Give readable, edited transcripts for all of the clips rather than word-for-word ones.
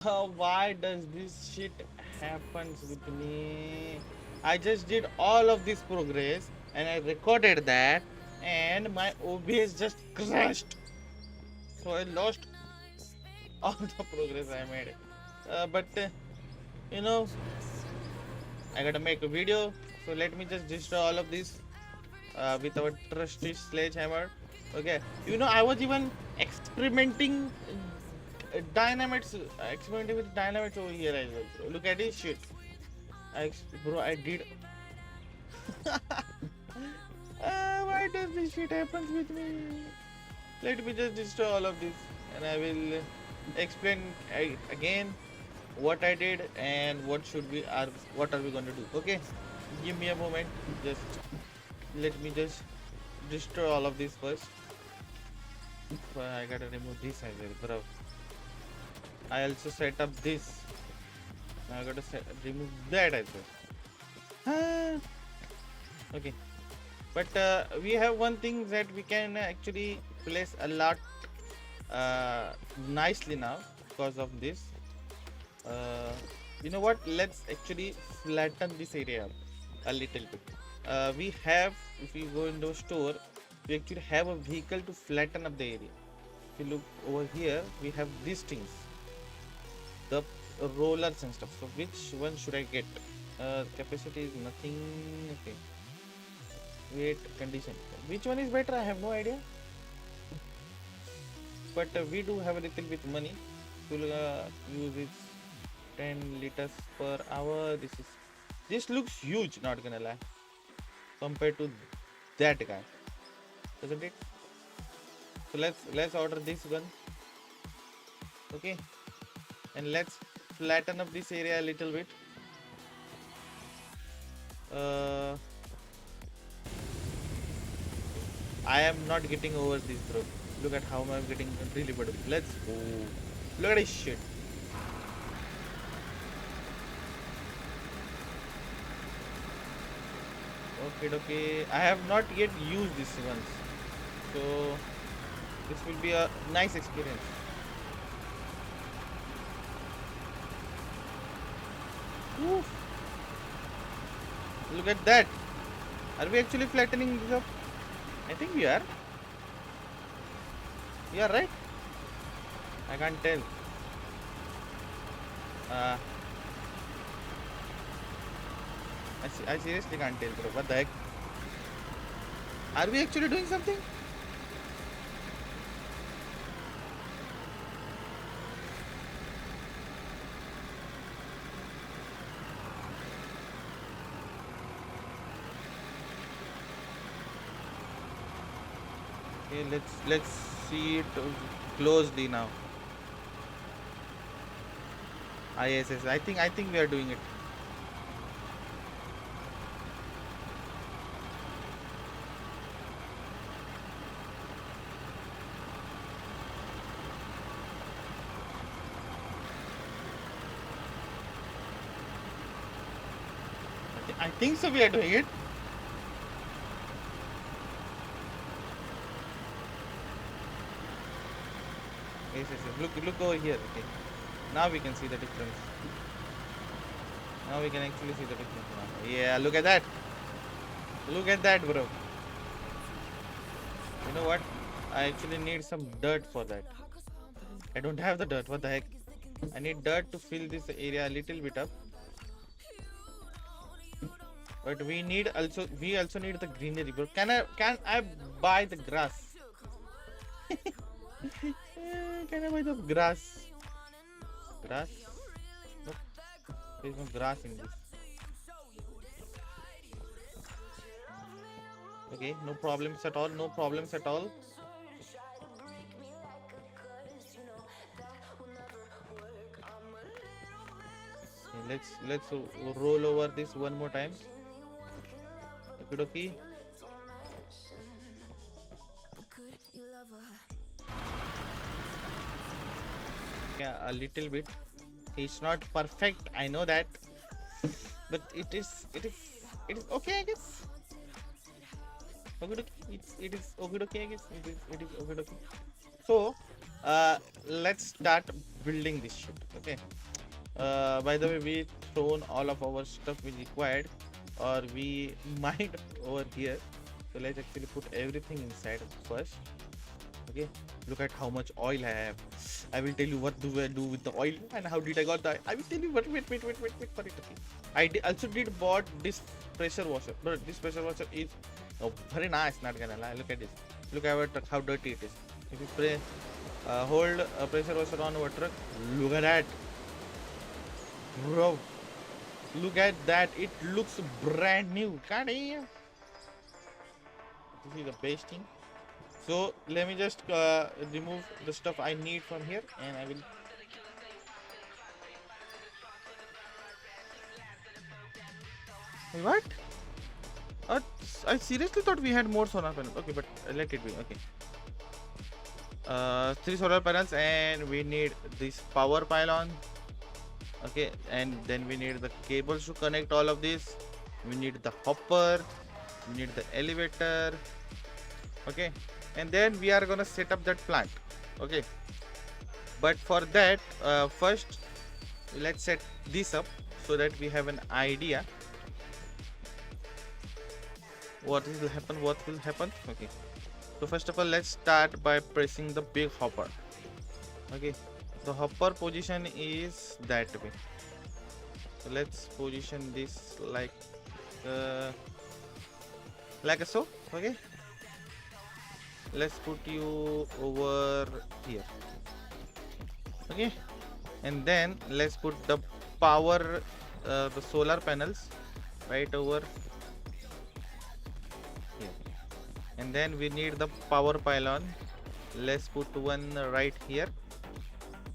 Why does this shit happens with me? I just did all of this progress and I recorded that and my OBS just crashed. So I lost all the progress I made. But you know, I gotta make a video. So let me just destroy all of this with our trusty sledgehammer. Okay, I was even experimenting with dynamics over here as well. Bro. Look at this shit. Bro, I did. Why does this shit happens with me? Let me just destroy all of this, and I will explain again what I did and what are we going to do. Okay, give me a moment. Just let me just destroy all of this first. I gotta remove this as well, bro. I also set up this. I gotta remove that as well. Okay, but we have one thing that we can actually place a lot nicely now because of this. You know what? Let's actually flatten this area up a little bit. We have, if you go into a store, we actually have a vehicle to flatten up the area. If you look over here, we have these things, the rollers and stuff. So which one should I get? Capacity is nothing. Okay. Weight condition. Which one is better? I have no idea. But we do have a little bit money. We'll use it 10 liters per hour. This looks huge, not gonna lie, compared to that guy, doesn't it? So let's order this one. Okay, and let's flatten up this area a little bit. I am not getting over this, bro. Look at how I'm getting really bad. Let's go. Look at this shit. Okay. I have not yet used this once, so this will be a nice experience. Oof. Look at that. Are we actually flattening this up? I think we are. We are, right? I can't tell. I seriously can't tell, bro. What the heck? Are we actually doing something? Okay, let's see it closely now. Yes. I think we are doing it. I think so. We are doing it. Yes. Look over here. Okay. Now we can see the difference. Now we can actually see the difference. Yeah, look at that. Look at that, bro. You know what? I actually need some dirt for that. I don't have the dirt. What the heck? I need dirt to fill this area a little bit up. But we also need the greenery, bro. Can I buy the grass? Can I buy the grass? Grass? Nope. There's no grass in this. Okay, no problems at all. No problems at all. Okay, let's roll over this one more time. Okay. Yeah, a little bit. It's not perfect. I know that, but it is okay, I guess. Okay. It is okay, I guess. It is okay. So Let's start building this shit. Okay. By the way, we thrown all of our stuff we required, or we mined over here. So let's actually put everything inside first. Okay. Look at how much oil I have. I will tell you what do I do with the oil and how did I got that. I will tell you. But wait for it. Okay. Also did bought this pressure washer. But this pressure washer is very nice. Not gonna lie. Look at this. Look at how dirty it is. If you hold a pressure washer on our truck, look at that, bro. Look at that. It looks brand new. God damn. This is the best thing. So let me just remove the stuff I need from here, and I will. Wait, what? I seriously thought we had more solar panels. Okay, but let it be. Okay. 3 solar panels, and we need this power pylon. Okay, and then we need the cables to connect all of this. We need the hopper. We need the elevator. Okay, and then we are gonna set up that plant. Okay, but for that, first let's set this up so that we have an idea what will happen. Okay, so first of all, let's start by pressing the big hopper. Okay, the hopper position is that way. So let's position this like so. Okay, let's put you over here. Okay, and then let's put the power the solar panels right over here, and then we need the power pylon. Let's put one right here,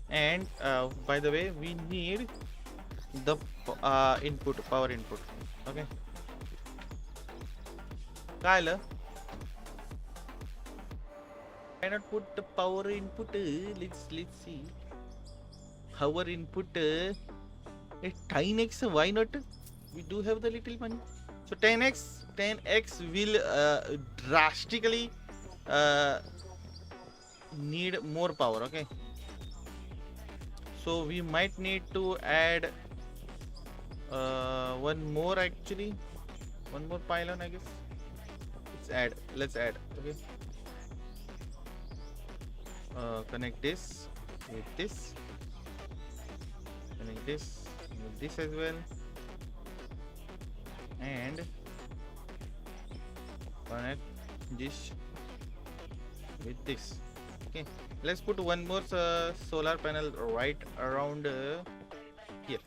and by the way, we need the power input. Okay, Kyle, why not put the power input? Let's see. Power input is 10x. Why not? We do have the little money. So 10x will drastically need more power. Okay. So we might need to add one more pylon, I guess. Let's add. Okay. Connect this with this. Connect this with this as well, and connect this with this. Okay, let's put one more solar panel right around here,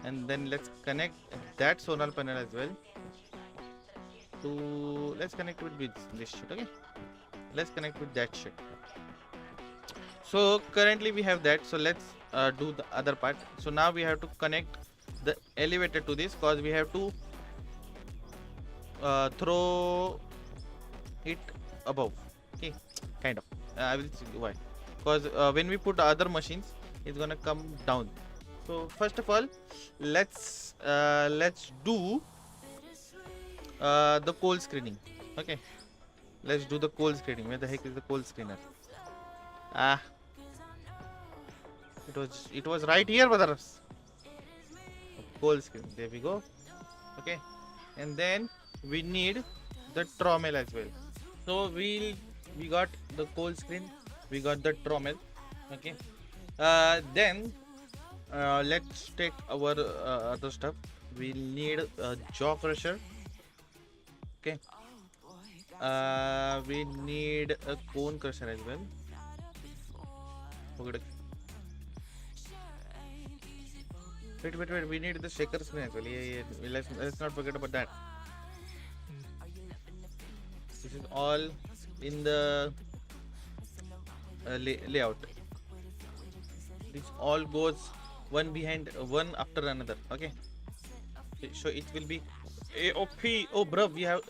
and then let's connect that solar panel as well to let's connect with this shit. Okay, let's connect with that shit. So currently we have that, so let's do the other part. So now we have to connect the elevator to this, because we have to throw it above. Okay, kind of. I will see why. Because when we put other machines, it's gonna come down. So first of all, let's do the coal screening. Okay, let's do the coal screening. Where the heck is the coal screener? It was right here, brothers. Coal screen. There we go. Okay, and then we need the trommel as well. So we got the coal screen, we got the trommel. Okay, then let's take our other stuff. We need a jaw crusher. Okay, we need a cone crusher as well. Okay. Wait. We need the shaker screen as well. Yeah. Let's not forget about that. This is all in the layout. This all goes one behind one after another. Okay. So it will be AOP. Oh, bro, we have.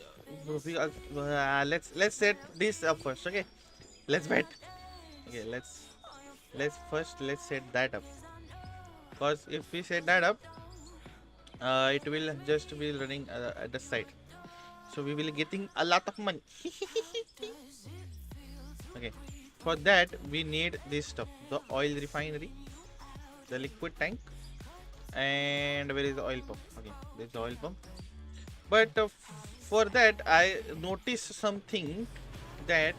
Let's set this up first. Okay. Let's wait. Okay. Let's set that up. Because if we set that up, it will just be running at the side, so we will getting a lot of money. Okay, For that we need this stuff, the oil refinery, the liquid tank, and where is the oil pump? Okay, there's the oil pump. But for that I noticed something that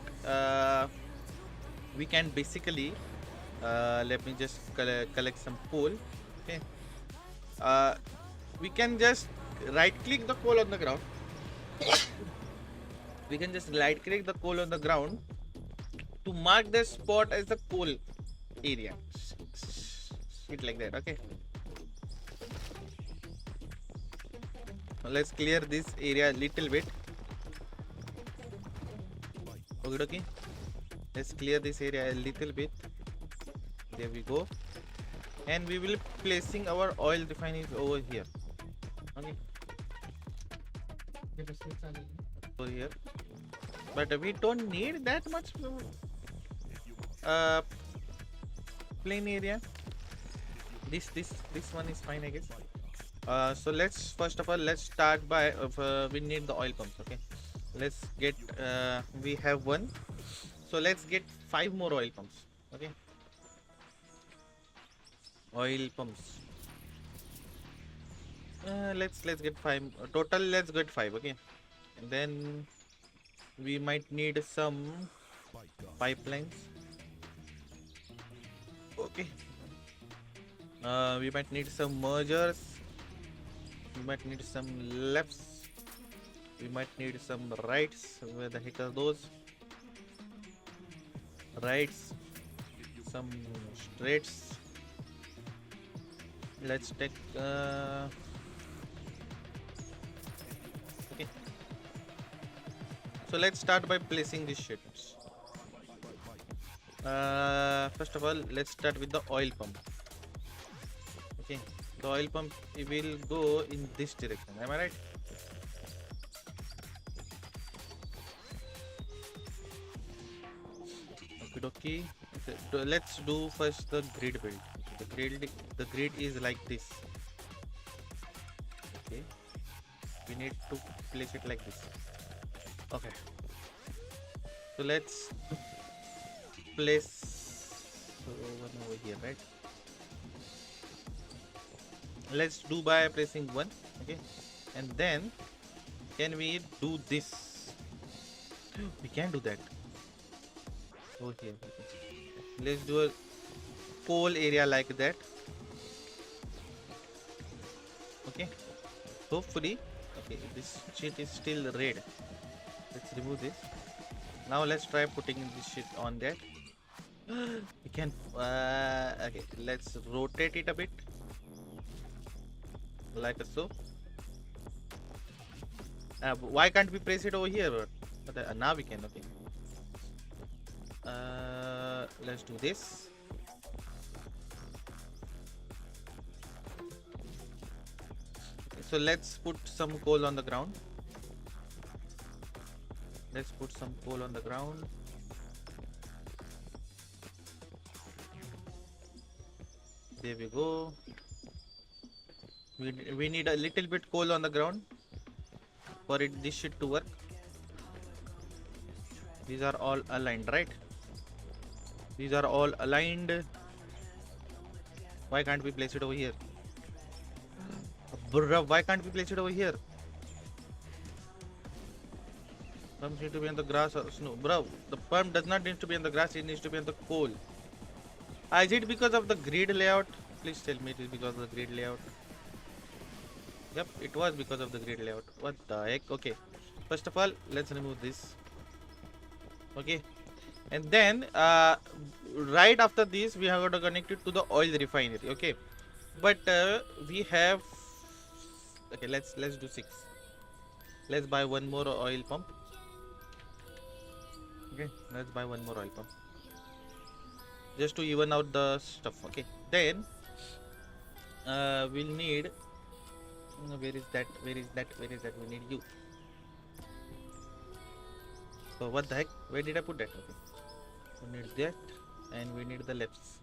we can basically let me just collect some coal. Okay, uh, we can just right click the coal on the ground. We can just right click the coal on the ground to mark the spot as the coal area. Shit like that. Okay, let's clear this area a little bit. Okay, let's clear this area a little bit. There we go, and we will be placing our oil refineries over here. Okay, over here, but we don't need that much plain area. This one is fine, I guess. So let's first of all let's start by we need the oil pumps. Okay, let's get we have one, so let's get 5 more oil pumps. Okay, oil pumps. Let's get 5 total. Let's get 5. Okay, and then we might need some pipelines. Okay, we might need some mergers. We might need some lefts. We might need some rights. Where the heck are those? Rights. Some straights. Let's take. Okay. So let's start by placing these shits. First of all, let's start with the oil pump. Okay, the oil pump will go in this direction. Am I right? Okay. So let's do first the grid build. The grid is like this. Okay, we need to place it like this. Okay, so let's place one over here, right? Let's do by pressing 1. Okay, and then can we do this? We can do that over here. Okay. Let's do a coal area like that. Okay, hopefully. Okay, this shit is still red. Let's remove this. Now let's try putting this shit on that. We can okay, let's rotate it a bit like so. Why can't we place it over here? Now we can. Okay, let's do this. So let's put some coal on the ground. Let's put some coal on the ground. There we go. We need a little bit coal on the ground for this shit to work. These are all aligned, right? These are all aligned. Why can't we place it over here? Bro, why can't we place it over here? Pumps need to be on the grass or snow. Bro, the pump does not need to be on the grass, it needs to be on the coal. Is it because of the grid layout? Please tell me it is because of the grid layout. Yep, it was because of the grid layout. What the heck? Okay, first of all, let's remove this. Okay, and then right after this, we have got to connect it to the oil refinery. Okay, but we have. Okay, let's do 6. Let's buy one more oil pump. Okay, let's buy one more oil pump just to even out the stuff. Okay, then we'll need. Where is that? We need you. So what the heck? Where did I put that? Okay, we need that, and we need the lefts.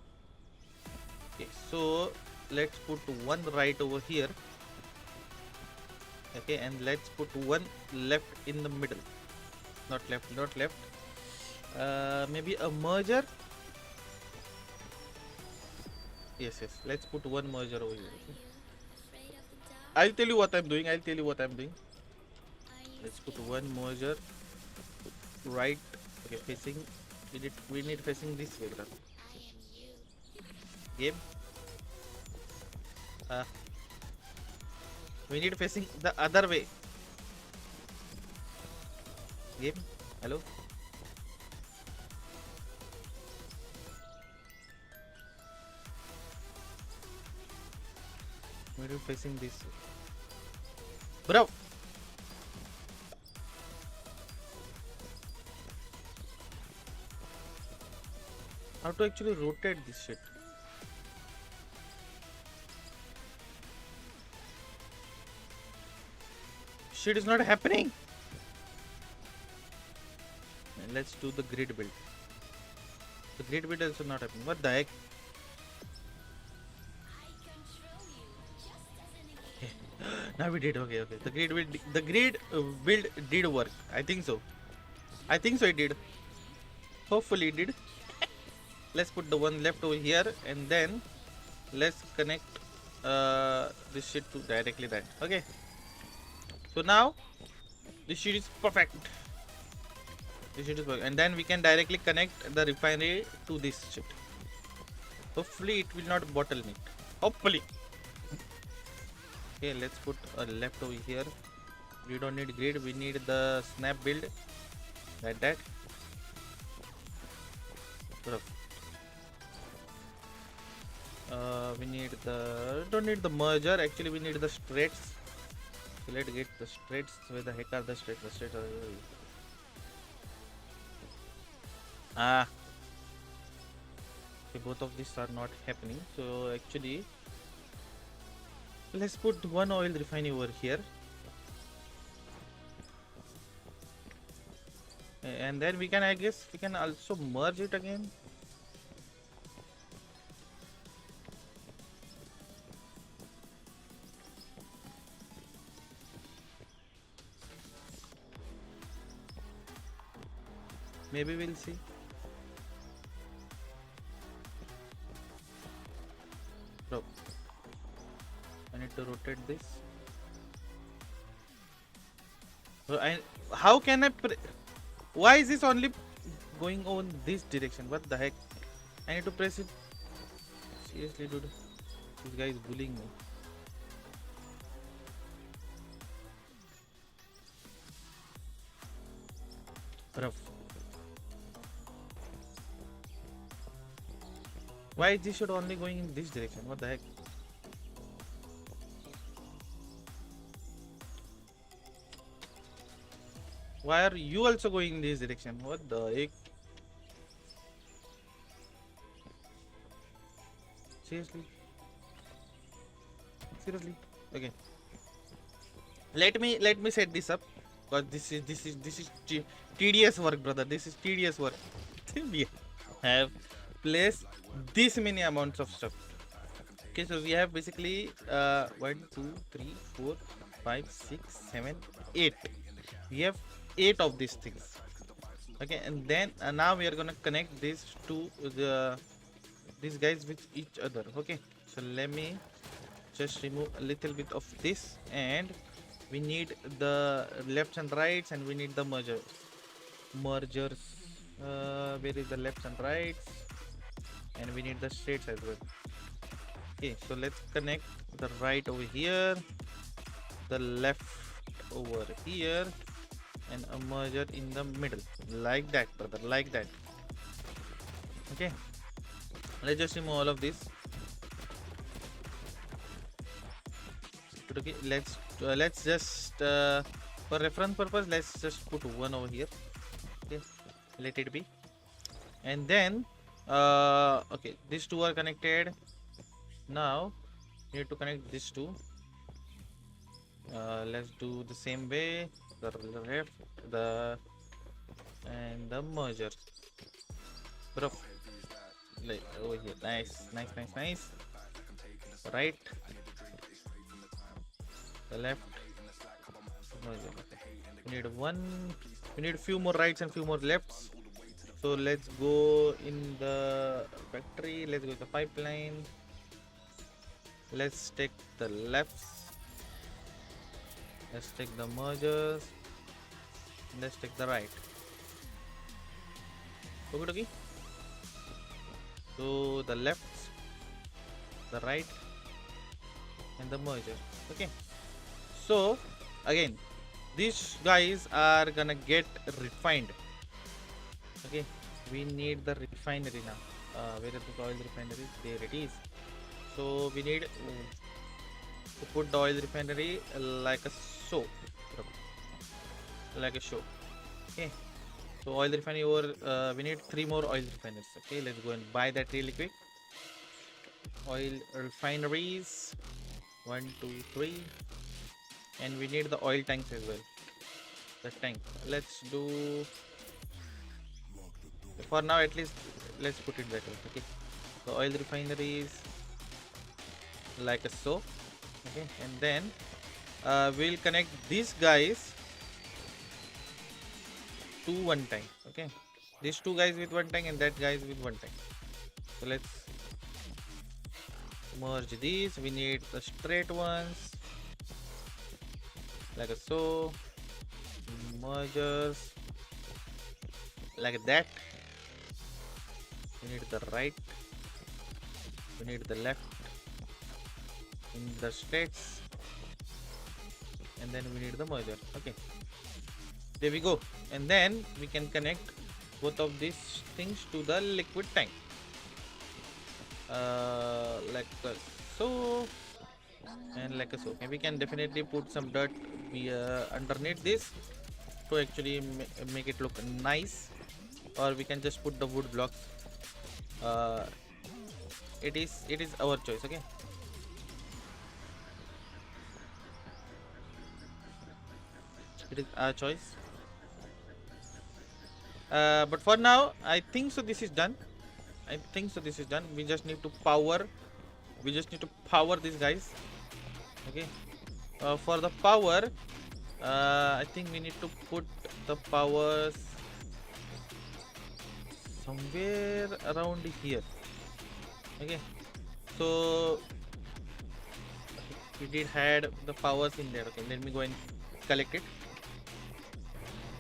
Okay, so let's put one right over here. Okay, and let's put one left in the middle. Not left. Maybe a merger. Yes, let's put one merger over here. Okay? I'll tell you what I'm doing. Let's put one merger right. Okay, facing. We need facing this way, brother. Game. Uh, we need facing the other way. Game. Hello. We need facing this way. Bro. How to actually rotate this shit? Shit is not happening. And let's do the grid build. The grid build also not happening. What the heck? Now we did. Okay. The grid build did work. I think so. It did. Hopefully it did. Let's put the one left over here and then let's connect this shit to directly that. Okay. So now this shit is perfect. And then we can directly connect the refinery to this shit. Hopefully it will not bottleneck. Hopefully. Okay, let's put a left over here. We don't need grid, we need the snap build. Like that. We need the don't need the merger, actually we need the straights. So let's get the straights. Where the heck are the straights? The straights are okay, both of these are not happening. So actually let's put one oil refinery over here. And then we can, I guess, we can also merge it again. Maybe we'll see. Bro, I need to rotate this. So how can I why is this only going on this direction? What the heck? I need to press it. Seriously, dude. This guy is bullying me. Rough. Why is this shot only going in this direction? What the heck? Why are you also going in this direction? What the heck? Seriously? Okay. Let me set this up, because this is tedious work, brother. This is tedious work. We have placed this many amounts of stuff. Okay, so we have basically 1, 2, 3, 4, 5, 6, 7, 8. We have 8 of these things. Okay, and then now we are gonna connect these to these guys with each other. Okay, so let me just remove a little bit of this, and we need the lefts and rights, and we need the mergers. Where is the lefts and rights? And we need the straights as well. Okay, so let's connect the right over here, the left over here, and a merger in the middle, like that, brother, like that. Okay, let's just remove all of this. Okay, let's just for reference purpose, let's just put one over here. Okay, let it be. And then okay, these two are connected. Now we need to connect these two. Let's do the same way, the left, and the merger. Bro, like over here. Nice. Right, the left, merger. We need a few more rights and few more lefts. So let's go in the factory. Let's go to the pipeline. Let's take the lefts. Let's take the mergers. Let's take the right. Okay. So the lefts, the right, and the merger. Okay. So again, these guys are gonna get refined. Okay, we need the refinery now. Where is the oil refinery? There it is. So we need to put the oil refinery like a so, like a show. Okay, so oil refinery over. We need 3 more oil refineries. Okay, let's go and buy that really quick. Oil refineries, 1, 2, 3, and we need the oil tanks as well. The tank. Let's do. For now, at least, let's put it that way. Okay, the oil refineries like a so. Okay, and then we'll connect these guys to one tank. Okay, these 2 guys with one tank and that guys with one tank. So let's merge these. We need the straight ones like a so. Mergers like that. We need the right, we need the left in the straights, and then we need the merger. Okay, there we go. And then we can connect both of these things to the liquid tank like so and like so. And we can definitely put some dirt underneath this to actually make it look nice, or we can just put the wood blocks. It is our choice. Okay, it is our choice. But for now, I think so this is done. We just need to power these guys. Okay, for the power, I think we need to put the powers somewhere around here. Okay, so we did had the powers in there. Okay, let me go and collect it.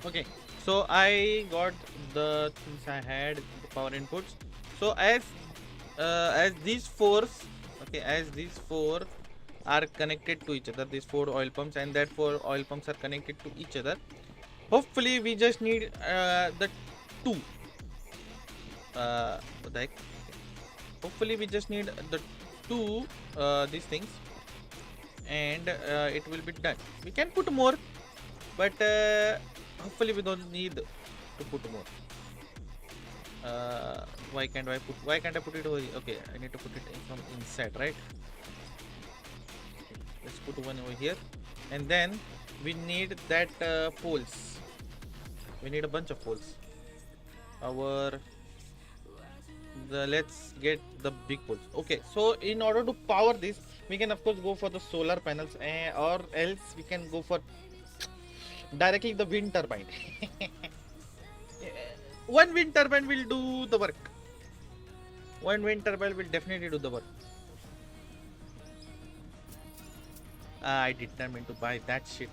Okay, so I got the things I had, the power inputs. So as these four are connected to each other, these 4 oil pumps and that 4 oil pumps are connected to each other. Hopefully we just need the 2 what the heck? Hopefully we just need the 2 these things, and it will be done. We can put more, but hopefully we don't need to put more. Why can't I put it over here? Okay, I need to put it from inside, right? Let's put one over here, and then we need that poles. We need a bunch of poles. Let's get the big poles. Okay, so in order to power this, we can of course go for the solar panels, or else we can go for directly the wind turbine. One wind turbine will do the work. One wind turbine will definitely do the work. I did not mean to buy that shit.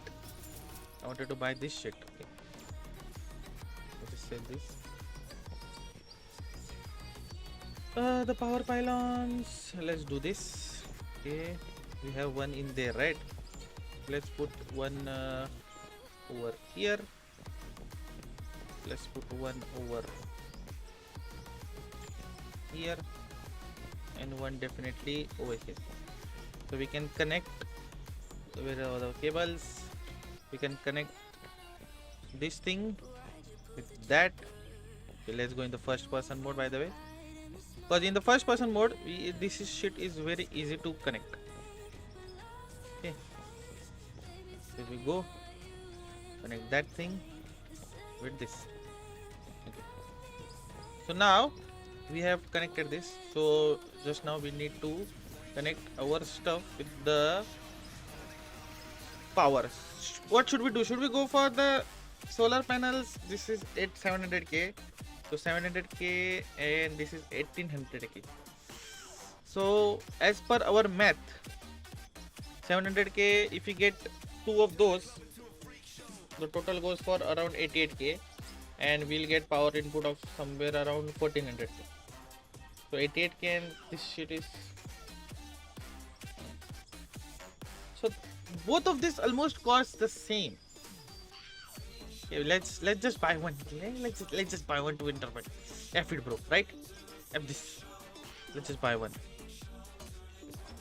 I wanted to buy this shit. Okay. Let's just sell this. The power pylons. Let's do this. Okay, we have one in there, right? Let's put one over here. Let's put one over here, and one definitely over here. So we can connect with the cables. We can connect this thing with that. Okay, let's go in the first person mode, by the way, because in the first person mode this shit is very easy to connect. Okay, here we go. Connect that thing with this. Okay, so now we have connected this. So just now we need to connect our stuff with the power. What should we do? Should we go for the solar panels? This is at 700k. So 700k and this is 1800k. So as per our math, 700k, if we get two of those, the total goes for around 88k, and we'll get power input of somewhere around 1400k. So 88k and this shit is, so both of this almost cost the same. Okay, let's just buy one. Let's just buy one to interpret. F it, bro. Right? F this. Let's just buy one.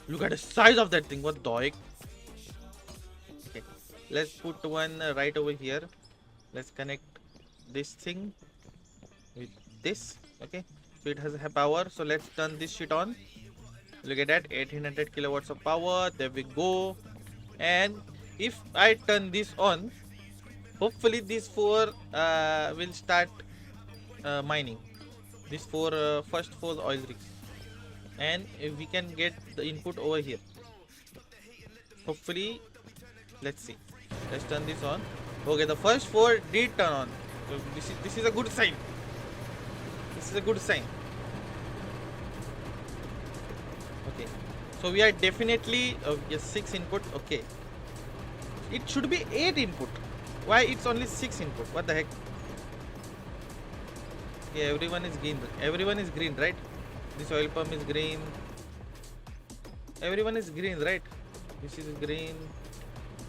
Look at the size of that thing. What the heck? Okay, let's put one right over here. Let's connect this thing with this. Okay, so it has a power. So let's turn this shit on. Look at that, 1800 kilowatts of power. There we go. And if I turn this on, hopefully these four will start mining. These first four oil rigs, and if we can get the input over here. Hopefully, let's see. Let's turn this on. Okay, the first four did turn on. So this is a good sign. This is a good sign. Okay, so we are definitely yes, 6 input. Okay, it should be 8 input. Why it's only 6 input? What the heck? Okay, everyone is green. Everyone is green, right? This oil pump is green. Everyone is green, right? This is green.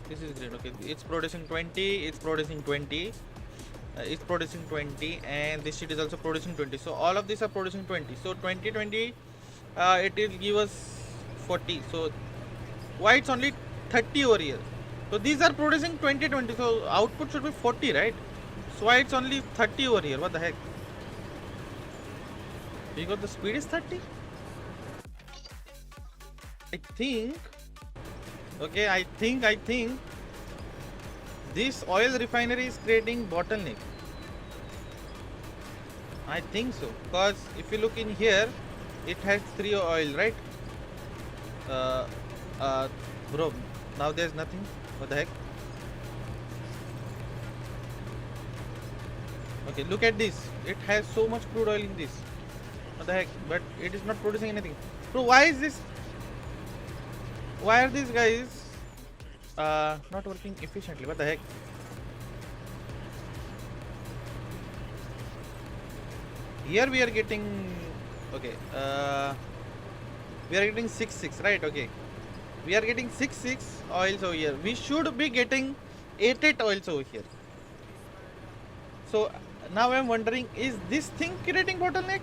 This is green. Okay, it's producing 20. It's producing 20. It's producing 20, and this shit is also producing 20. So all of these are producing 20. So 20, 20. It will give us 40. So why it's only 30 over here? So these are producing 20, 20. So output should be 40, right? So why it's only 30 over here? What the heck? Because the speed is 30. I think. Okay, I think this oil refinery is creating bottleneck. I think so, because if you look in here, it has 3 oil, right? Bro, now there's nothing. What the heck? Okay, look at this. It has so much crude oil in this. What the heck? But it is not producing anything. So why is this? Why are these guys not working efficiently? What the heck? Here we are getting, okay, we are getting 6 right? Okay, we are getting 6 oils over here. We should be getting 8 oils over here. So now I'm wondering, is this thing creating bottleneck,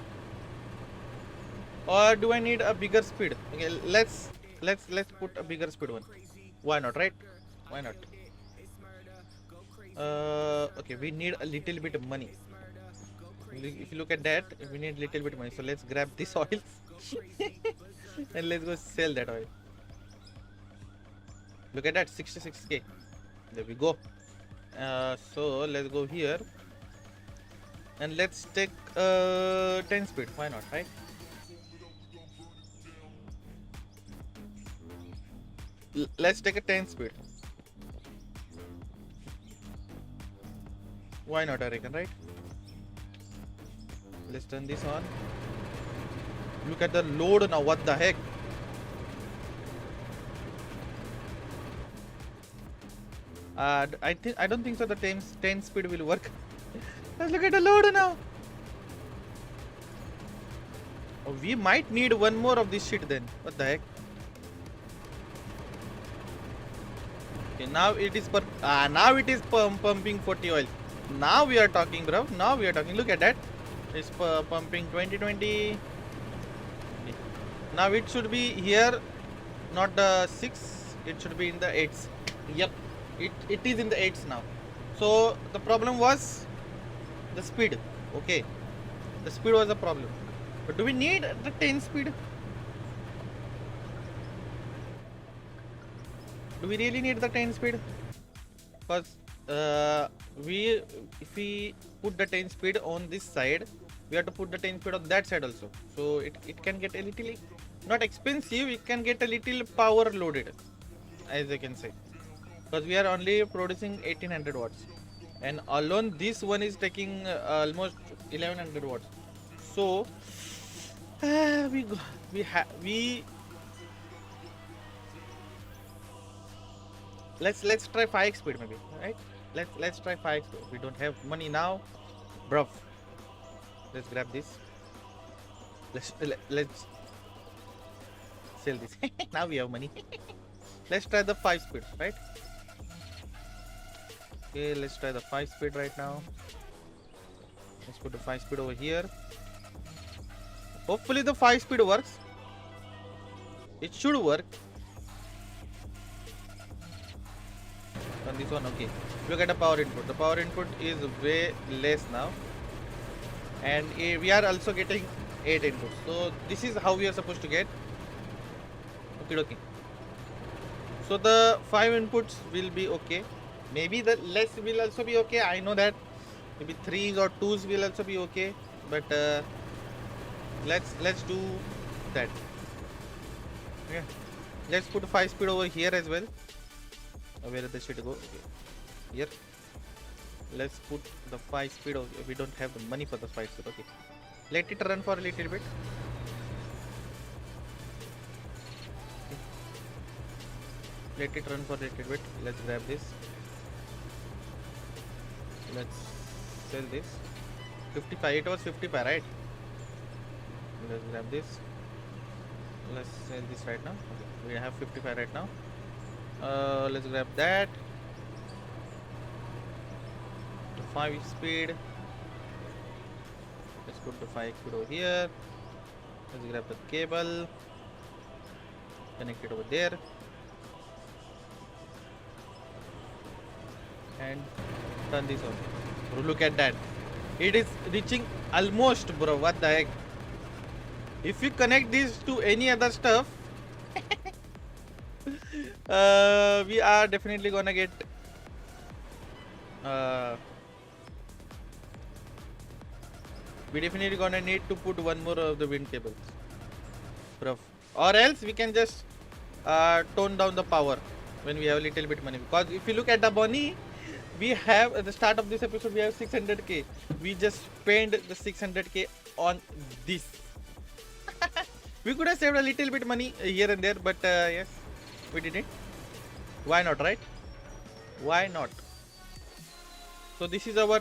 or do I need a bigger speed? Okay, let's put a bigger speed one. Why not, right? Why not? Okay, we need a little bit of money. If you look at that, we need a little bit of money. So let's grab this oil and let's go sell that oil. Look at that, 66k. There we go. So let's go here and let's take 10 speed. Why not, right? Let's take a 10 speed. Why not, I reckon, right? Let's turn this on. Look at the load now. What the heck? I don't think so. The 10 speed will work. Let's look at the load now. Oh, we might need one more of this shit then. What the heck? Okay, now it is pumping 40 oil. Now we are talking, bro. Now we are talking. Look at that. It's pumping 20. Okay. Now it should be here, not the 6. It should be in the 8s. Yep. It is in the 8s now. So the problem was the speed. Okay. The speed was a problem. But do we need the 10 speed? Do we really need the 10 speed? Because if we put the 10 speed on this side, we have to put the 10 speed on that side also. So it can get a little, not expensive, it can get a little power loaded, as I can say. Because we are only producing 1800 watts. And alone this one is taking almost 1100 watts. So we let's try 5x speed maybe, right? Let's try 5x speed. We don't have money now, bruv. Let's grab this. Let's sell this. Now we have money. Let's try the 5 speed, right? Okay, let's try the 5 speed right now. Let's put the 5 speed over here. Hopefully the 5 speed works. It should work. On this one, okay. Look at the power input. The power input is way less now. And we are also getting 8 inputs. So this is how we are supposed to get. Okay. So the 5 inputs will be okay. Maybe the less will also be okay. I know that maybe 3s or 2s will also be okay. But let's do that. Okay. Let's put 5 speed over here as well. Where does the shit go? Okay. Here. Let's put the 5 speed. Okay. We don't have the money for the 5 speed. Okay. Let it run for a little bit. Okay. Let it run for a little bit. Let's grab this. Let's sell this. 55. It was 55, right? Let's grab this. Let's sell this right now. Okay. We have 55 right now. Let's grab that. The 5 speed. Let's put the 5 speed over here. Let's grab the cable. Connect it over there. And turn this on. Bro, look at that. It is reaching almost, bro. What the heck? If you connect this to any other stuff, we are definitely gonna get we definitely gonna need to put one more of the wind cables, bro. Or else we can just tone down the power when we have a little bit money. Because if you look at the money, we have at the start of this episode we have 600k. We just spent the 600k on this. We could have saved a little bit money here and there, but yes, we didn't. Why not, right? Why not? So this is our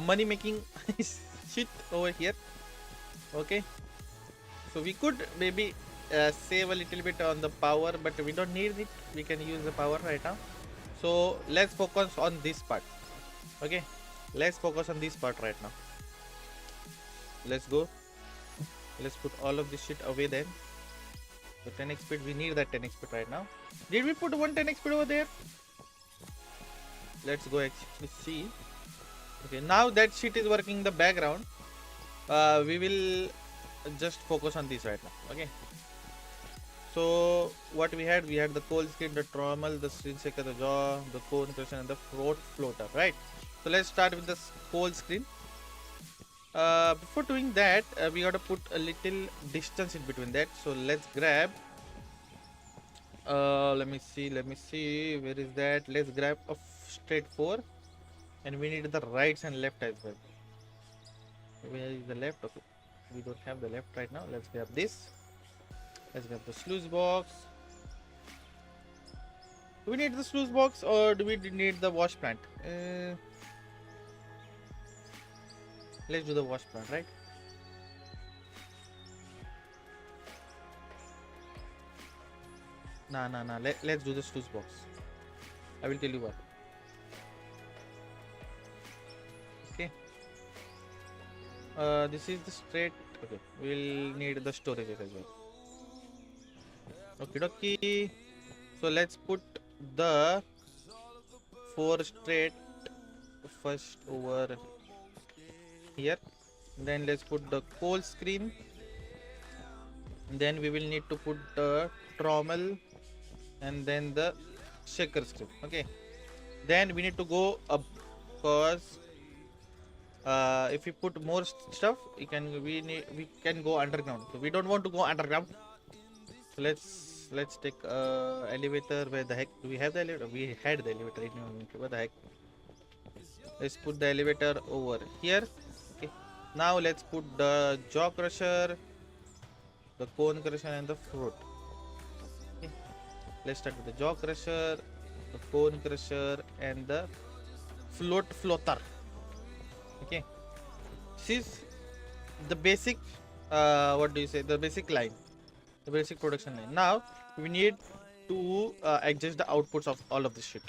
money making shit over here. Okay. So we could maybe save a little bit on the power, but we don't need it. We can use the power right now. So let's focus on this part. Okay. Let's focus on this part right now. Let's go. Let's put all of this shit away then. So 10x speed, we need that 10x speed right now. Did we put one 10x speed over there? Let's go actually see. Okay, now that shit is working in the background. We will just focus on this right now. Okay. So what we had the coal screen, the trommel, the screen shaker, the jaw, the cone cushion, and the floater, right? So let's start with the coal screen. Before doing that, we got to put a little distance in between that. So let's grab. Let me see. Where is that? Let's grab a straight 4, and we need the rights and left as well. Where is the left? Okay, we don't have the left right now. Let's grab this. Let's grab the sluice box. Do we need the sluice box or do we need the wash plant? Let's do the wash plant, right? Nah. Let's do the sluice box. I will tell you what. Okay. This is the straight. Okay, we'll need the storage as well. Okay. So let's put the 4 straight first over here. Then let's put the coal screen. Then we will need to put the trommel and then the shaker screen. Okay. Then we need to go up because if we put more stuff, we can go underground. So we don't want to go underground. So let's take elevator. Where the heck do we have the elevator? We had the elevator. Where the heck? Let's put the elevator over here. Okay. Now let's put the jaw crusher, the cone crusher, and the fruit. Okay. Let's start with the jaw crusher, the cone crusher, and the floater. Okay. This is the basic, what do you say? The basic line, the basic production line. Now we need to adjust the outputs of all of this shit.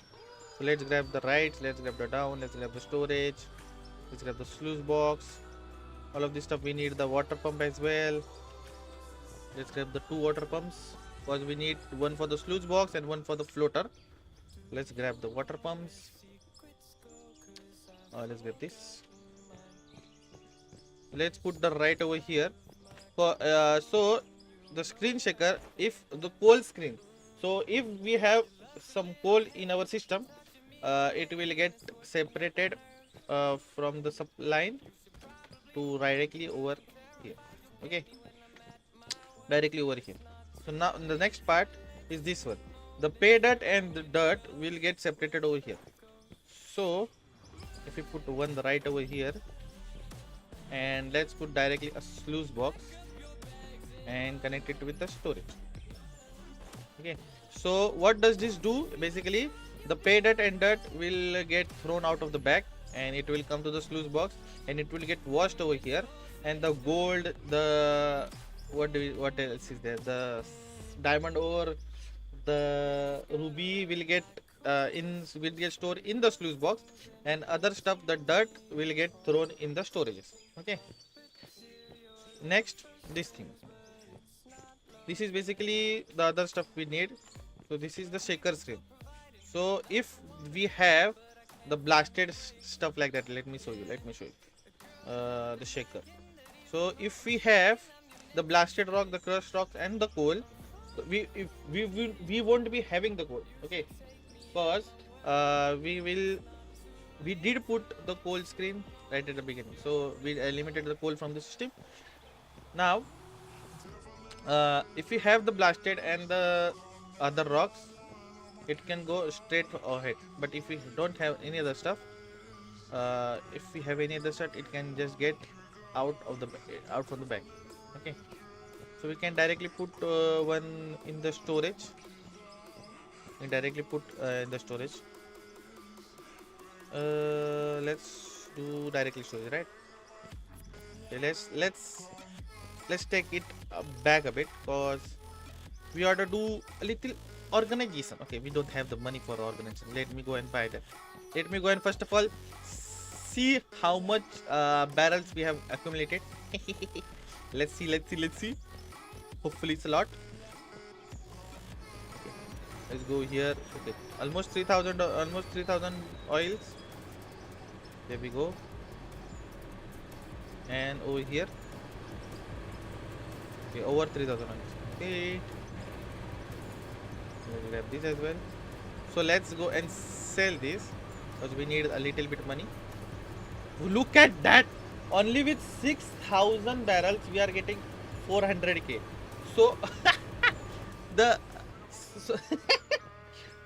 So let's grab the rights, let's grab the down, let's grab the storage, let's grab the sluice box. All of this stuff we need the water pump as well. Let's grab the 2 water pumps because we need one for the sluice box and one for the floater. Let's grab the water pumps. Let's grab this. Let's put the right over here. So the screen shaker, if the coal screen, so if we have some coal in our system, it will get separated from the sub line to directly over here. Okay, directly over here. So now the next part is this one. The pay dirt and the dirt will get separated over here. So if we put one right over here, and let's put directly a sluice box and connect it with the storage. Okay, so what does this do? Basically the pay dirt and dirt will get thrown out of the bag and it will come to the sluice box and it will get washed over here, and the gold, the what else is there, the diamond ore, the ruby will get stored in the sluice box, and other stuff, the dirt will get thrown in the storages. Okay, next this thing, this is basically the other stuff we need. So this is the shaker screen. So if we have the blasted stuff like that, let me show you the shaker. So if we have the blasted rock, the crushed rocks, and the coal, we won't be having the coal. Okay, because we did put the coal screen right at the beginning, so we eliminated the coal from the system. Now if we have the blasted and the other rocks, it can go straight ahead, but if we don't have any other stuff, if we have any other stuff, it can just get out from the bag. Okay, so we can directly put one in the storage. We directly put in the storage. Let's do directly storage, right? Okay, let's take it back a bit, because we ought to do a little organization. Okay, we don't have the money for organization. Let me go and buy that. Let me go and first of all see how much barrels we have accumulated. let's see. Hopefully it's a lot. Okay, let's go here. Okay, almost 3000 oils. There we go. And over here, okay, over 3000 oils. Okay, let's grab this as well. So let's go and sell this because we need a little bit money. Look at that, only with 6000 barrels we are getting 400k. So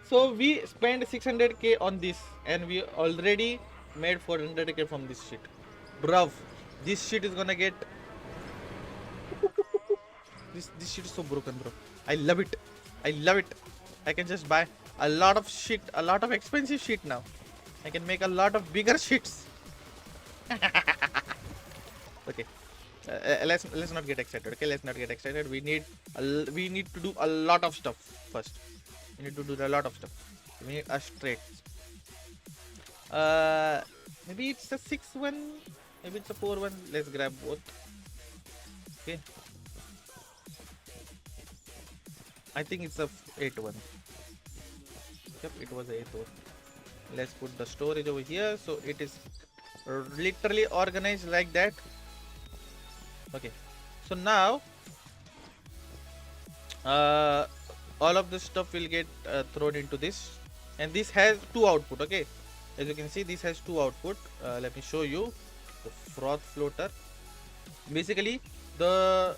so we spent 600k on this and we already made 400k from this shit. Bruv, this shit is gonna get this shit is so broken, bro. I love it. I can just buy a lot of shit, a lot of expensive shit now. I can make a lot of bigger shits. Okay, let's not get excited. Okay, let's not get excited. We need to do a lot of stuff first. We need to do a lot of stuff. We need a straight. Maybe it's a 6-1, maybe it's a 4-1. Let's grab both. Okay, I think it's a 8-1. Yep, it was a 8-1. Let's put the storage over here, so it is literally organized like that. Okay, so now all of this stuff will get thrown into this, and this has 2 output. Okay, as you can see, this has 2 output. Let me show you the froth floater. Basically the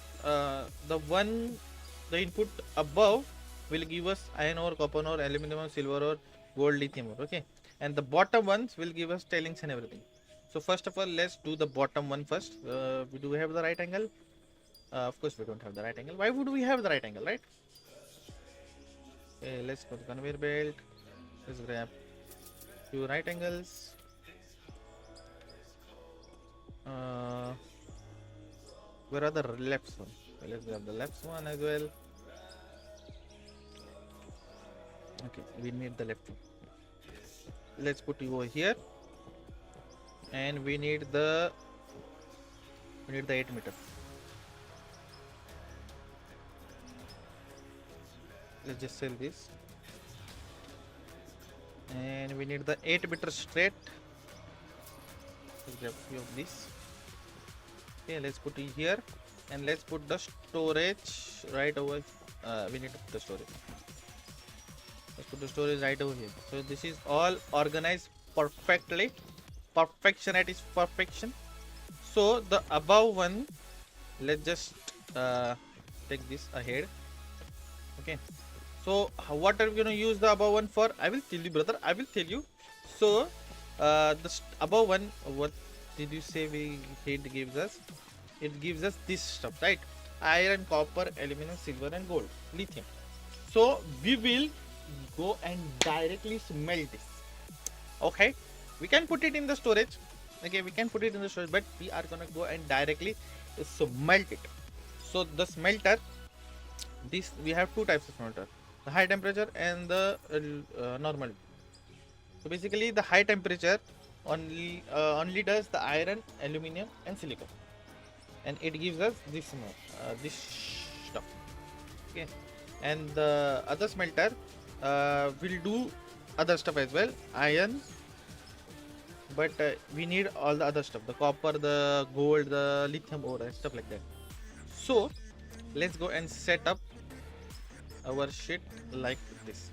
input above will give us iron ore, copper ore, aluminum ore, silver ore, gold, lithium ore. Okay, and the bottom ones will give us tailings and everything. So first of all, let's do the bottom one first. Do we have the right angle? Of course we don't have the right angle. Why would we have the right angle, right? Okay, let's go to conveyor belt. Let's grab few right angles. Where are the left one? Okay, let's grab the left one as well. Okay, we need the left one. Let's put you over here, and we need the 8 meter. Let's just sell this, and we need the 8 meter straight. Let's grab few of these. Okay, let's put it here, and let's put the storage right over. We need the storage. Let's put the storage right over here. So this is all organized perfectly. Perfection at its perfection. So the above one, let's just take this ahead. Okay. So what are we gonna use the above one for? I will tell you, brother. I will tell you. So the above one, what did you say it gives us? It gives us this stuff, right? Iron, copper, aluminum, silver, and gold, lithium. So we will go and directly smelt this. Okay, we can put it in the storage. Okay, we can put it in the storage, but we are gonna go and directly smelt it. So the smelter, this we have two types of smelter: the high temperature and the normal. So basically, the high temperature only does the iron, aluminum, and silicon, and it gives us this stuff. Okay, and the other smelter will do other stuff as well, iron, but we need all the other stuff, the copper, the gold, the lithium ore, and stuff like that. So let's go and set up our shit like this.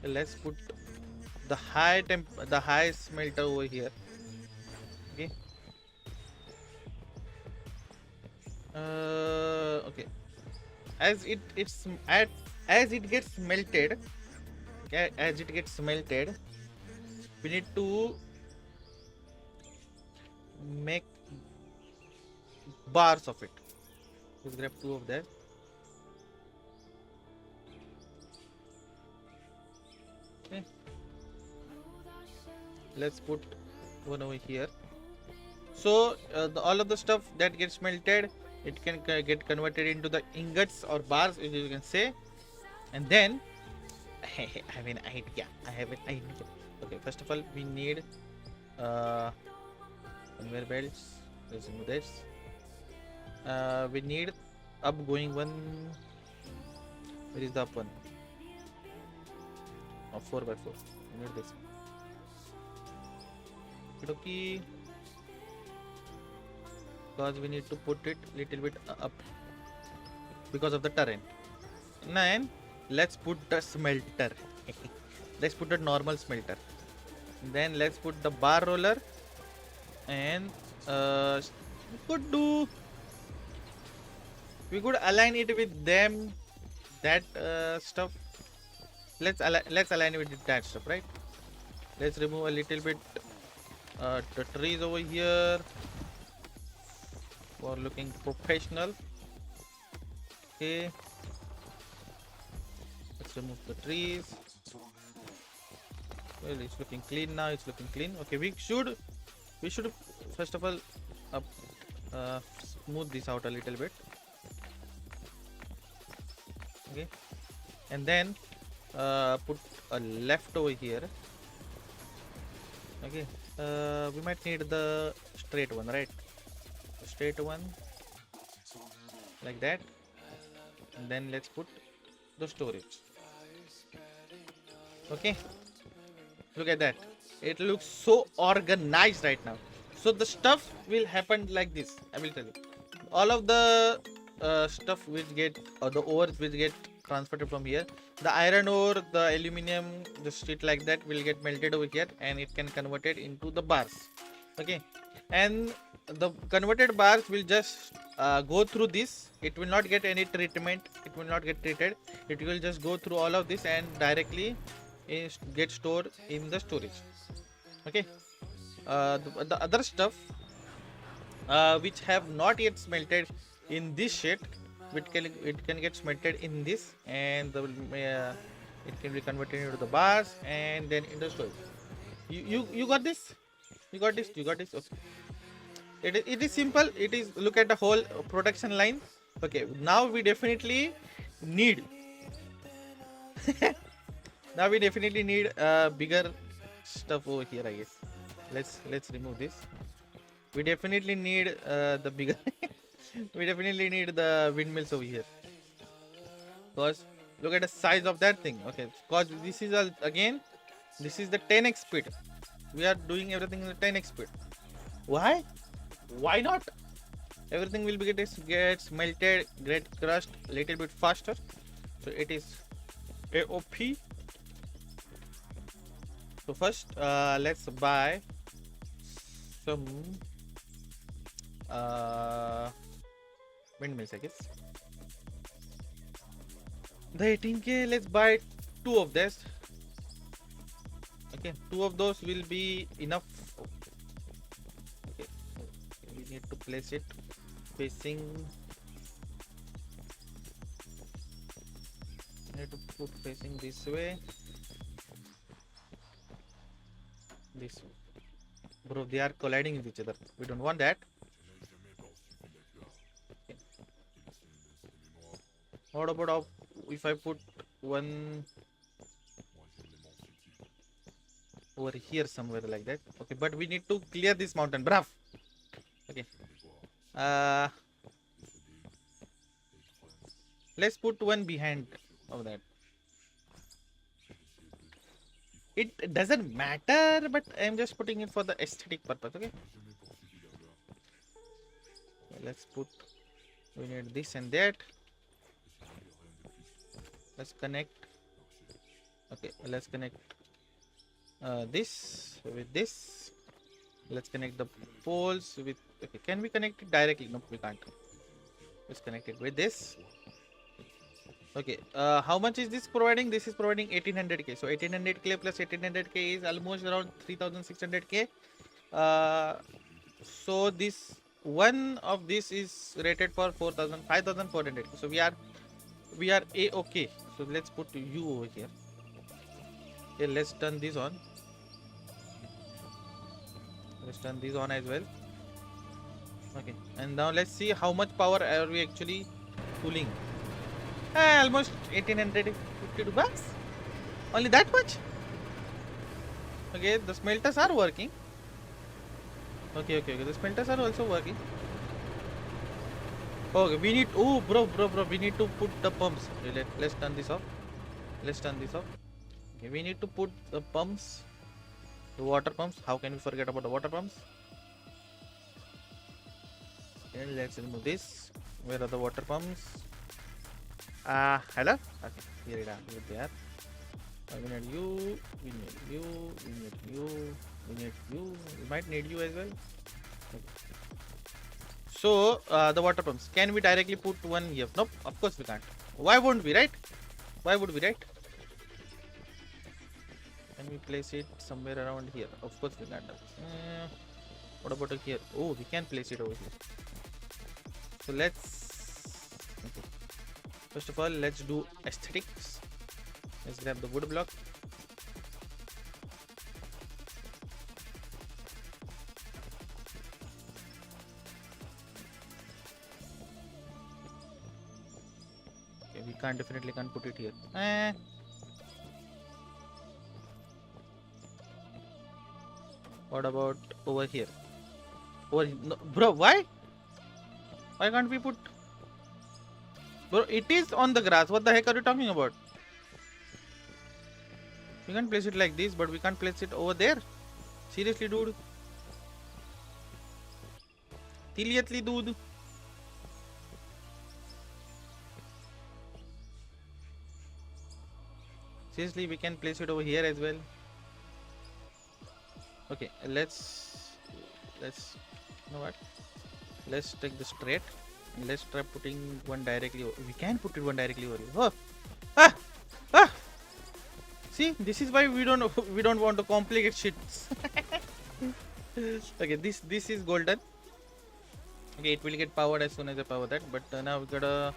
Let's put the high smelter over here. Okay. Okay. As it gets melted, okay, we need to make bars of it. Let's grab two of them. Okay. Let's put one over here. So all of the stuff that gets melted, it can get converted into the ingots or bars, as you can say. And then I have an idea. Okay, first of all, we need conveyor belts. Let's remove this. We need upgoing one. Where is the up one? Oh, 4x4. We need this. Okay. Because we need to put it little bit up because of the terrain. And let's put the smelter. Let's put the normal smelter. Then let's put the bar roller, and we could align it with them, that stuff. Let's align it with that stuff, right? Let's remove a little bit the trees over here for looking professional. Okay, let's remove the trees. Well, it's looking clean now. It's looking clean. Okay, we should first of all smooth this out a little bit. Okay, and then put a left over here. Okay, we might need the straight one, right? The straight one like that, and then let's put the storage. Okay, look at that. It looks so organized right now. So the stuff will happen like this. I will tell you. All of the stuff which get, or the ores which get transferred from here, the iron ore, the aluminum, the shit like that will get melted over here, and it can convert it into the bars. Okay, and the converted bars will just go through this. It will not get any treatment. It will not get treated. It will just go through all of this and directly get stored in the storage. Okay, the other stuff which have not yet smelted in this shit, it can get smelted in this, and it can be converted into the bars and then into storage. You got this? You got this? You got this? Okay. It is simple. It is, look at the whole production line. Okay, now we definitely need now we definitely need bigger stuff over here, I guess. Let's remove this. We definitely need the bigger we definitely need the windmills over here, because look at the size of that thing. Okay, because this is again, this is the 10x speed. We are doing everything in the 10x speed. Why not? Everything will be gets melted, get crushed a little bit faster. So it is AOP. So first let's buy some windmills, I guess. The 18k, let's buy 2 of this. Okay, 2 of those will be enough. Okay, we need to place it facing. Need to put facing this way. This way. Bro, they are colliding with each other. We don't want that. Okay. What about if I put one over here somewhere like that? Okay, but we need to clear this mountain, bruv. Okay. Let's put one behind of that. It doesn't matter, but I'm just putting it for the aesthetic purpose. Okay. Let's put. We need this and that. Let's connect. Okay, let's connect this with this. Let's connect the poles with. Okay, can we connect it directly? Nope, we can't. Let's connect it with this. Okay, how much is this providing? This is providing 1800k. So 1800k plus 1800k is almost around 3600k. So this one of this is rated for 5400. So we are a-okay. So let's put you over here. Okay, let's turn this on. Let's turn this on as well. Okay, and now let's see how much power are we actually pulling. Almost 1852 bucks. Only that much. Okay, the smelters are working. Okay. The smelters are also working. Okay, we need. Oh, bro. We need to put the pumps. Okay, let's turn this off. Okay, we need to put the pumps, the water pumps. How can we forget about the water pumps? Okay, let's remove this. Where are the water pumps? Hello? Okay, here they are. We need you, we might need you as well. Okay. So, the water pumps. Can we directly put one here? Nope, of course we can't. Why won't we, right? Can we place it somewhere around here? Of course we can't. What about here? Oh, we can place it over here. So let's. Okay. First of all, let's do aesthetics. Let's grab the wood block. Okay, we definitely can't put it here. What about over here? No, bro, why? Why can't we put? Bro, it is on the grass. What the heck are you talking about? We can place it like this, but we can't place it over there. Seriously, dude. Seriously, dude. Seriously, we can place it over here as well. Okay, let's you know what? Let's take the straight. Let's try putting one directly. We can put it one directly over here. Oh. See, this is why we don't want to complicate shit. Okay, this is golden. Okay, it will get powered as soon as I power that. But now we gotta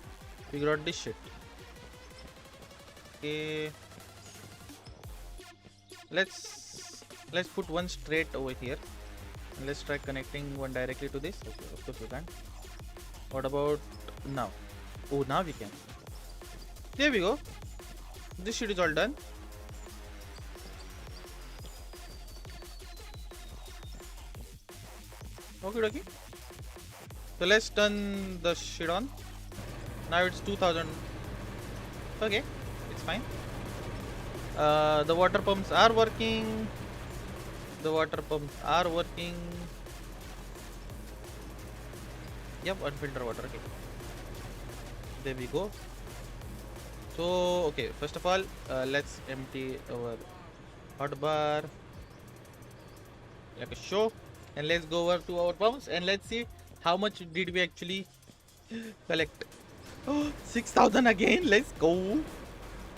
figure out this shit. Okay, let's put one straight over here, and let's try connecting one directly to this. Okay, of course we can't. What about now? Oh, now we can. There we go. This shit is all done. Okay. So let's turn the shit on. Now it's 2000. Okay, it's fine. The water pumps are working. Yep, unfiltered water. Okay, there we go. So okay, first of all, let's empty our hot bar like a show, and let's go over to our pumps and let's see how much did we actually collect. Oh, 6,000 again. Let's go.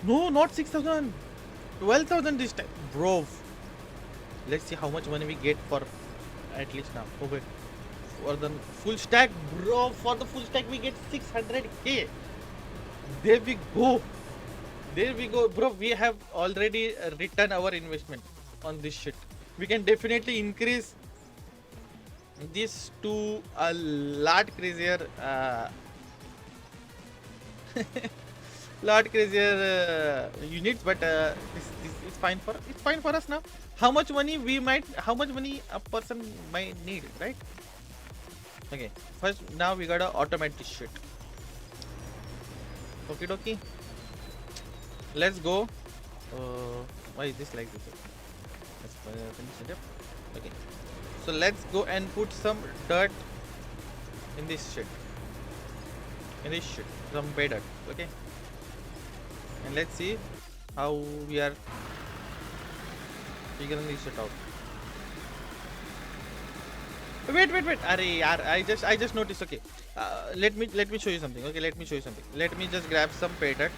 No, not 6,000. 12,000 this time, bro. Let's see how much money we get for at least now. Oh wait, for the full stack, bro. For the full stack, we get 600k. There we go, bro. We have already returned our investment on this shit. We can definitely increase this to a lot crazier units, but this is fine for us now. How much money a person might need, right? Okay, first now we gotta automate this shit. Okie dokie, let's go. Why is this like this? Let's finish it up. Okay, so let's go and put some dirt in this shit. Some pay dirt. Okay, and let's see how we are figuring this shit out. Wait. Arey yaar, I just noticed. Okay, let me show you something. Okay, let me just grab some pay dirt.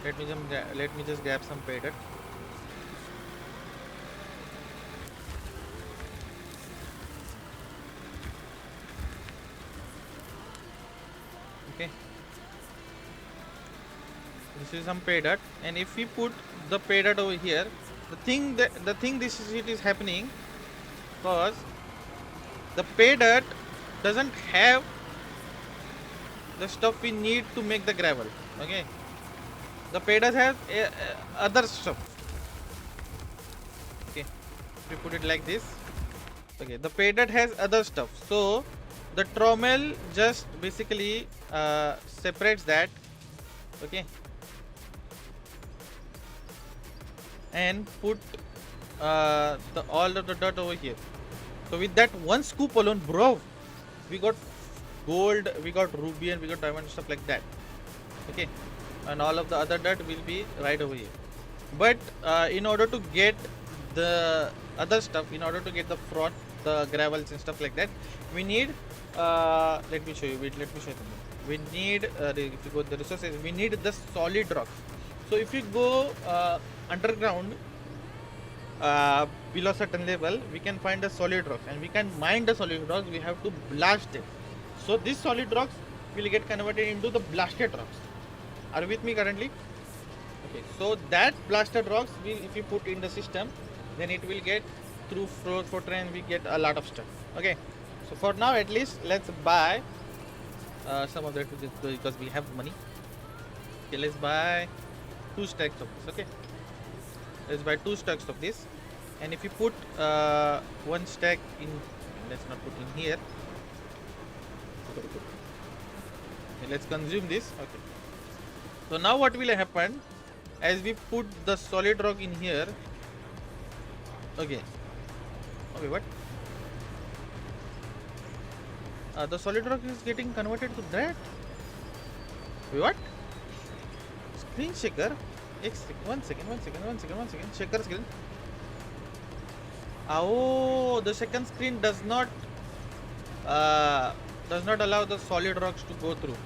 Let me just grab some pay dirt. Okay, this is some pay dirt, and if we put the pay dirt over here, the thing this shit is happening because the pay dirt doesn't have the stuff we need to make the gravel. Okay, the pay dirt has other stuff. Okay, if we put it like this, okay, the pay dirt has other stuff, so the trommel just basically separates that. Okay, and put all of the dirt over here. So with that one scoop alone, bro, we got gold, we got ruby, and we got diamond, stuff like that. Okay, and all of the other dirt will be right over here. But in order to get the other stuff, in order to get the froth, the gravels and stuff like that, we need let me show you something. We need if you go to the resources, we need the solid rocks. So if you go underground below certain level, we can find the solid rocks, and we can mine the solid rocks. We have to blast them, so these solid rocks will get converted into the blasted rocks. Are you with me currently? Okay, so that blasted rocks will, if you put in the system, then it will get through for train, we get a lot of stuff. Okay, so for now at least let's buy some of that because we have money. Okay, let's buy 2 stacks of this. Okay, let's buy 2 stacks of this, and if you put 1 stack in, let's not put in here. Okay, let's consume this. Okay, so now what will happen as we put the solid rock in here? Okay, what? The solid rock is getting converted to that. Wait, what? Screen shaker. One second. Shaker screen. Oh, the second screen does not allow the solid rocks to go through.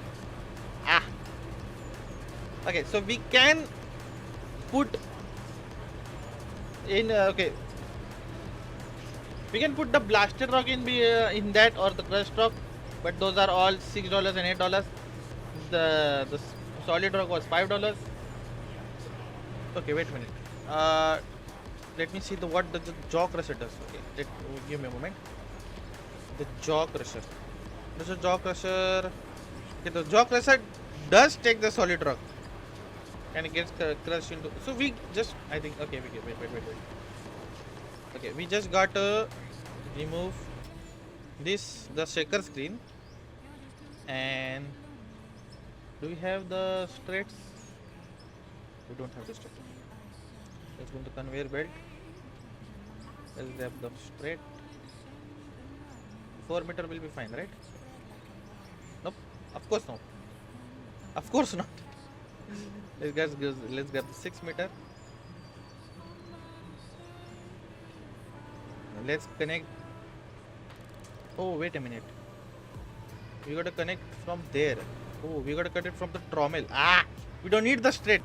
Okay, so we can put in okay. We can put the blasted rock in that or the crushed rock, but those are all $6 and $8. The solid rock was $5. Okay, wait a minute. Let me see what the jaw crusher does. Okay, give me a moment. The jaw crusher. There's a jaw crusher. Okay, the jaw crusher does take the solid rock and it gets crushed into. So we just, I think, okay, wait. Okay, we just got to remove the shaker screen. And do we have the straights? We don't have the straight. Let's go to conveyor belt. Let's grab the straight. 4 meter will be fine, right? Nope. Of course not. Of course not. Let's grab the 6 meter. Let's connect. Oh, wait a minute. We gotta connect from there. Oh, we gotta cut it from the trommel. We don't need the straight.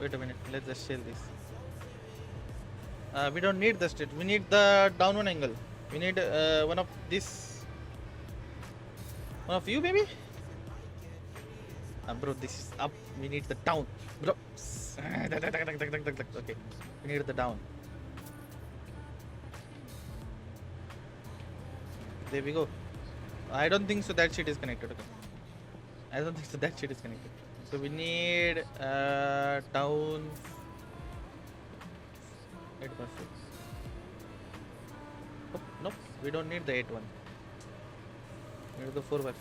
Wait a minute. Let's just shell this. We don't need the straight. We need the down one angle. We need one of this. One of you, maybe? Bro, this is up. We need the down. Bro. Okay. We need the down. There we go. I don't think so that shit is connected. Okay. I don't think so that shit is connected. So we need down 8 per 4. Oh, nope, we don't need the 8 one. We need the 4 by 4.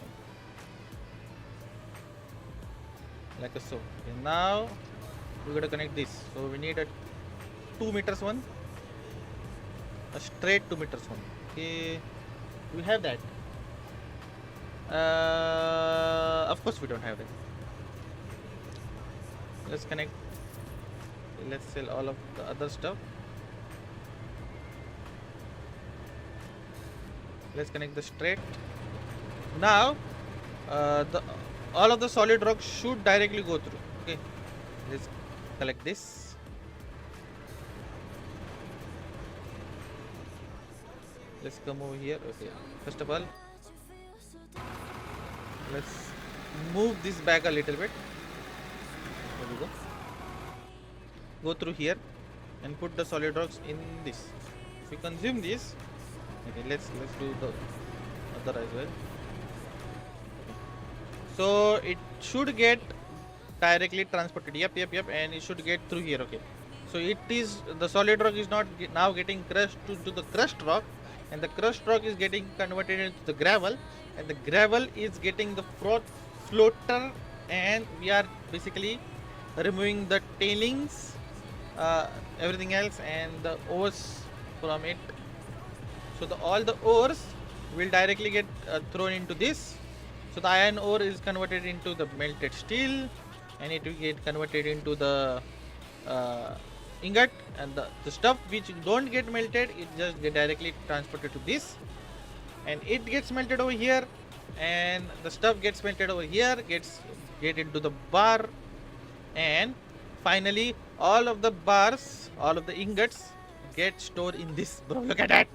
Like so. Okay, now we gotta connect this. So we need a 2 meters one. A straight 2 meters one. Okay. Do we have that? Of course we don't have it. Let's connect. Let's sell all of the other stuff. Let's connect the straight. Now all of the solid rock should directly go through. Okay, let's collect this. Let's come over here. Okay, first of all, let's move this back a little bit. There we go. Go through here and put the solid rocks in this. If we consume this, okay, let's do the other as well. So it should get directly transported. Yep, and it should get through here. Okay. So it is the solid rock is not now getting crushed to the crushed rock, and the crushed rock is getting converted into the gravel, and the gravel is getting the floater, and we are basically removing the tailings, everything else, and the ores from it. So all the ores will directly get thrown into this. So the iron ore is converted into the melted steel, and it will get converted into the ingot, and the stuff which don't get melted, it just get directly transported to this, and it gets melted over here, and the stuff gets melted over here, get into the bar, and finally all of the bars, all of the ingots get stored in this. Bro, look at that.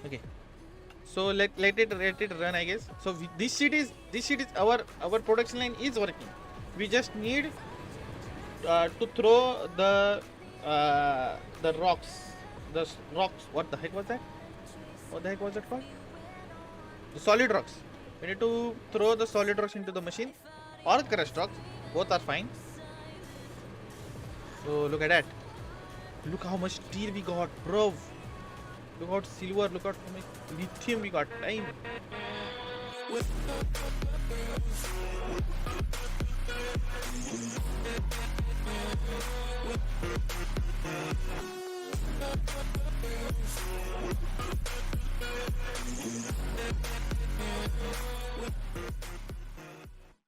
Okay, so let it run, I guess. So this shit is our production line is working. We just need to throw the rocks. What the heck was that? What the heck was that called? The solid rocks. We need to throw the solid rocks into the machine, or crushed rocks. Both are fine. So look at that. Look how much steel we got, bro. Look out silver. Look out how much lithium we got. Time.